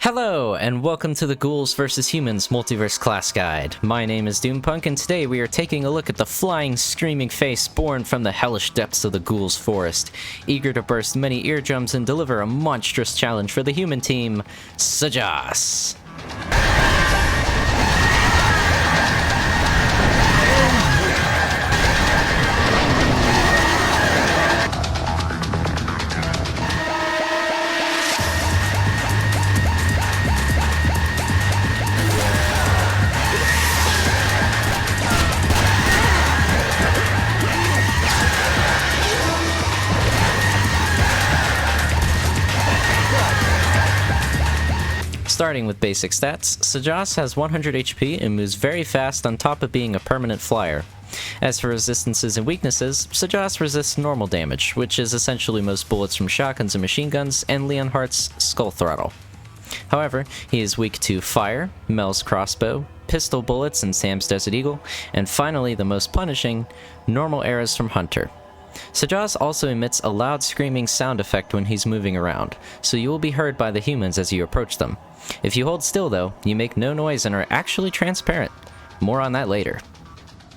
Hello, and welcome to the Ghouls vs. Humans Multiverse class guide. My name is Doompunk, and today we are taking a look at the flying, screaming face born from the hellish depths of the Ghouls forest, eager to burst many eardrums and deliver a monstrous challenge for the human team, Sjas. Starting with basic stats, Sjas has 100 HP and moves very fast on top of being a permanent flyer. As for resistances and weaknesses, Sjas resists normal damage, which is essentially most bullets from shotguns and machine guns, and Leonhardt's Skull Throttle. However, he is weak to fire, Mel's crossbow, pistol bullets and Sam's Desert Eagle, and finally the most punishing, normal arrows from Hunter. Sjas also emits a loud screaming sound effect when he's moving around, so you will be heard by the humans as you approach them. If you hold still though, you make no noise and are actually transparent. More on that later.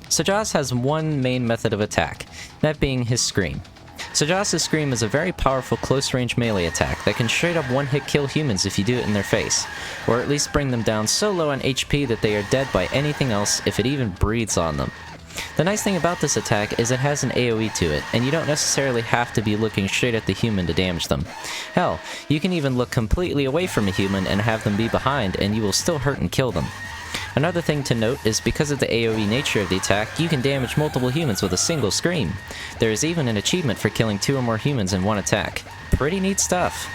Sjas has one main method of attack, that being his Scream. Sjas' Scream is a very powerful close-range melee attack that can straight up one-hit kill humans if you do it in their face, or at least bring them down so low on HP that they are dead by anything else if it even breathes on them. The nice thing about this attack is it has an AoE to it, and you don't necessarily have to be looking straight at the human to damage them. Hell, you can even look completely away from a human and have them be behind, and you will still hurt and kill them. Another thing to note is because of the AoE nature of the attack, you can damage multiple humans with a single Scream. There is even an achievement for killing 2 or more humans in one attack. Pretty neat stuff.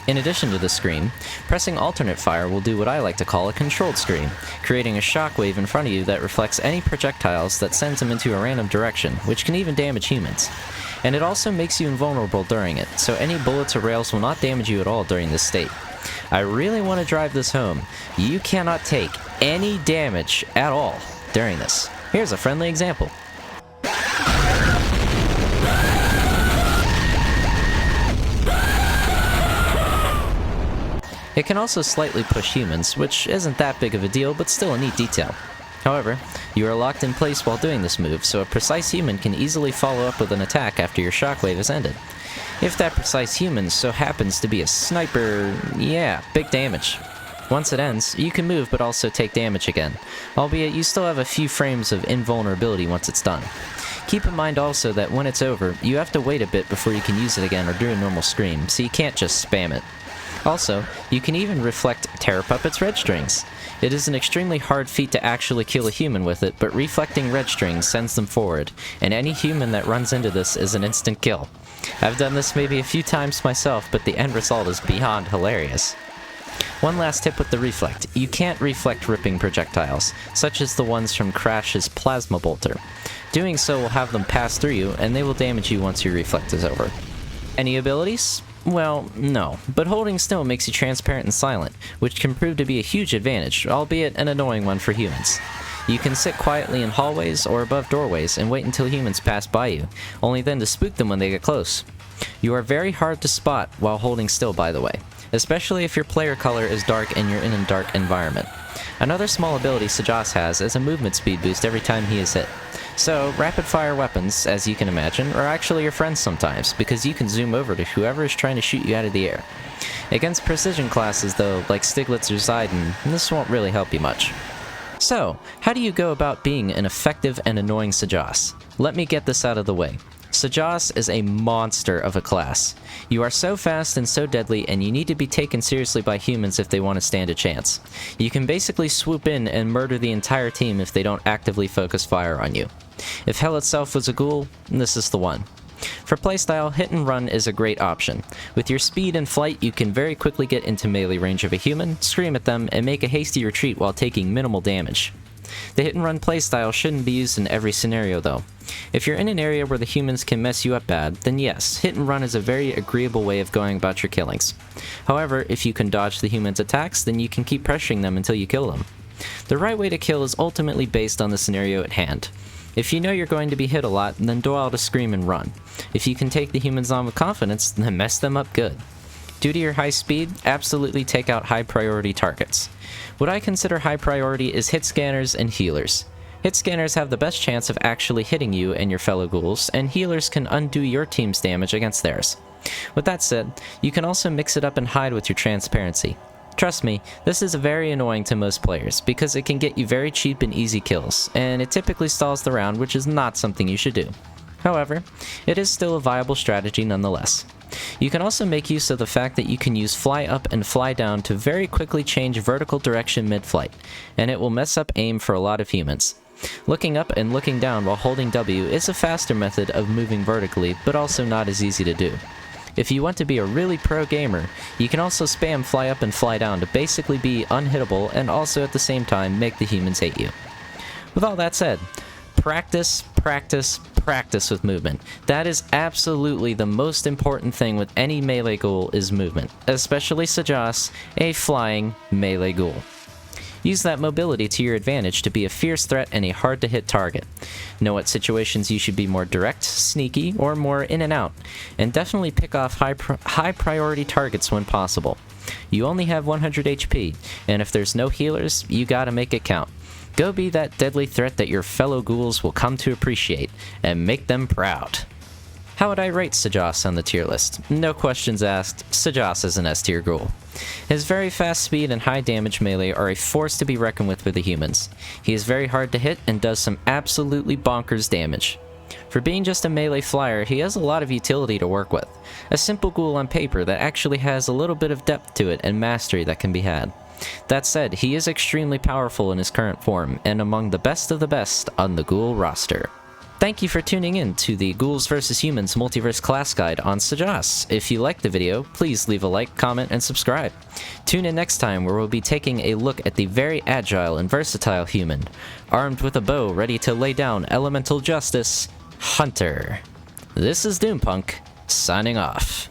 In addition to the Scream, pressing alternate fire will do what I like to call a controlled Scream, creating a shockwave in front of you that reflects any projectiles that sends them into a random direction, which can even damage humans. And it also makes you invulnerable during it, so any bullets or rails will not damage you at all during this state. I really want to drive this home. You cannot take any damage at all during this. Here's a friendly example. It can also slightly push humans, which isn't that big of a deal, but still a neat detail. However, you are locked in place while doing this move, so a precise human can easily follow up with an attack after your shockwave is ended. If that precise human so happens to be a sniper, yeah, big damage. Once it ends, you can move but also take damage again, albeit you still have a few frames of invulnerability once it's done. Keep in mind also that when it's over, you have to wait a bit before you can use it again or do a normal Scream, so you can't just spam it. Also, you can even reflect Terror Puppet's red strings. It is an extremely hard feat to actually kill a human with it, but reflecting red strings sends them forward, and any human that runs into this is an instant kill. I've done this maybe a few times myself, but the end result is beyond hilarious. One last tip with the reflect. You can't reflect ripping projectiles, such as the ones from Crash's Plasma Bolter. Doing so will have them pass through you, and they will damage you once your reflect is over. Any abilities? Well, no, but holding still makes you transparent and silent, which can prove to be a huge advantage, albeit an annoying one for humans. You can sit quietly in hallways or above doorways and wait until humans pass by you, only then to spook them when they get close. You are very hard to spot while holding still, by the way, especially if your player color is dark and you're in a dark environment. Another small ability Sjas has is a movement speed boost every time he is hit. So, rapid-fire weapons, as you can imagine, are actually your friends sometimes, because you can zoom over to whoever is trying to shoot you out of the air. Against precision classes, though, like Stiglitz or Zidane, this won't really help you much. So, how do you go about being an effective and annoying Sjas? Let me get this out of the way. Sjas is a monster of a class. You are so fast and so deadly, and you need to be taken seriously by humans if they want to stand a chance. You can basically swoop in and murder the entire team if they don't actively focus fire on you. If hell itself was a ghoul, this is the one. For playstyle, hit and run is a great option. With your speed and flight, you can very quickly get into melee range of a human, scream at them, and make a hasty retreat while taking minimal damage. The hit and run playstyle shouldn't be used in every scenario though. If you're in an area where the humans can mess you up bad, then yes, hit and run is a very agreeable way of going about your killings. However, if you can dodge the humans' attacks, then you can keep pressuring them until you kill them. The right way to kill is ultimately based on the scenario at hand. If you know you're going to be hit a lot, then dole out a Scream and run. If you can take the humans on with confidence, then mess them up good. Due to your high speed, absolutely take out high priority targets. What I consider high priority is hit scanners and healers. Hit scanners have the best chance of actually hitting you and your fellow ghouls, and healers can undo your team's damage against theirs. With that said, you can also mix it up and hide with your transparency. Trust me, this is very annoying to most players, because it can get you very cheap and easy kills, and it typically stalls the round, which is not something you should do. However, it is still a viable strategy nonetheless. You can also make use of the fact that you can use fly up and fly down to very quickly change vertical direction mid-flight, and it will mess up aim for a lot of humans. Looking up and looking down while holding W is a faster method of moving vertically, but also not as easy to do. If you want to be a really pro gamer, you can also spam fly up and fly down to basically be unhittable and also at the same time make the humans hate you. With all that said, practice, practice, practice with movement. That is absolutely the most important thing with any melee ghoul is movement, especially Sjas, a flying melee ghoul. Use that mobility to your advantage to be a fierce threat and a hard-to-hit target. Know what situations you should be more direct, sneaky, or more in and out, and definitely pick off high-priority targets when possible. You only have 100 HP, and if there's no healers, you gotta make it count. Go be that deadly threat that your fellow ghouls will come to appreciate, and make them proud. How would I rate Sjas on the tier list? No questions asked, Sjas is an S tier ghoul. His very fast speed and high damage melee are a force to be reckoned with for the humans. He is very hard to hit and does some absolutely bonkers damage. For being just a melee flyer, he has a lot of utility to work with. A simple ghoul on paper that actually has a little bit of depth to it and mastery that can be had. That said, he is extremely powerful in his current form, and among the best of the best on the ghoul roster. Thank you for tuning in to the Ghouls vs Humans Multiverse Class Guide on Sjas. If you liked the video, please leave a like, comment, and subscribe. Tune in next time where we'll be taking a look at the very agile and versatile human, armed with a bow ready to lay down elemental justice, Hunter. This is Doompunk, signing off.